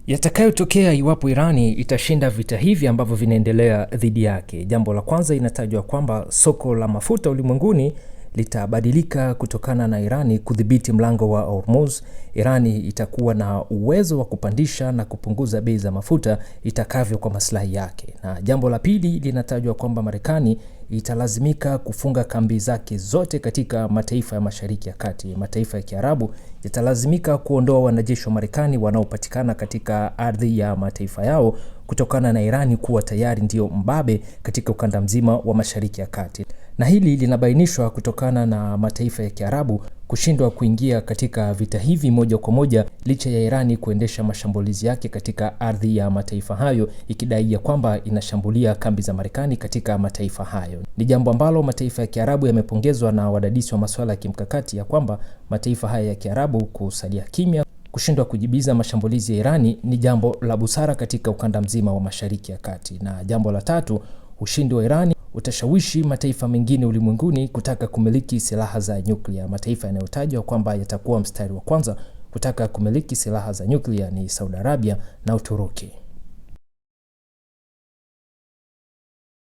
Yatakayotokea iwapo Irani itashinda vita hivi ambavyo vinaendelea dhidi yake. Jambo la kwanza, inatajwa kwamba soko la mafuta ulimwenguni litabadilika kutokana na Irani kudhibiti mlango wa Hormuz. Irani itakuwa na uwezo wa kupandisha na kupunguza bei za mafuta itakavyo kwa maslahi yake. Na jambo la pili, linatajwa kwamba Marekani italazimika kufunga kambi zake zote katika mataifa ya Mashariki ya Kati. Mataifa ya Kiarabu yatalazimika kuondoa wanajeshi wa Marekani wanaopatikana katika ardhi ya mataifa yao kutokana na Irani kuwa tayari ndio mbabe katika ukanda mzima wa Mashariki ya Kati. Na hili linabainishwa kutokana na mataifa ya Kiarabu kushindwa kuingia katika vita hivi moja kwa moja licha ya Irani kuendesha mashambulizi yake katika ardhi ya mataifa hayo, ikidai ya kwamba inashambulia kambi za Marekani katika mataifa hayo. Ni jambo ambalo mataifa ya Kiarabu yamepongezwa na wadadisi wa masuala ya kimkakati ya kwamba mataifa haya ya Kiarabu kusalia kimya, kushindwa kujibiza mashambulizi ya Irani ni jambo la busara katika ukanda mzima wa Mashariki ya Kati. Na jambo la tatu, ushindi wa Irani utashawishi mataifa mengine ulimwenguni kutaka kumiliki silaha za nyuklia. Mataifa yanayotajwa kwamba yatakuwa mstari wa kwanza kutaka kumiliki silaha za nyuklia ni Saudi Arabia na Uturuki.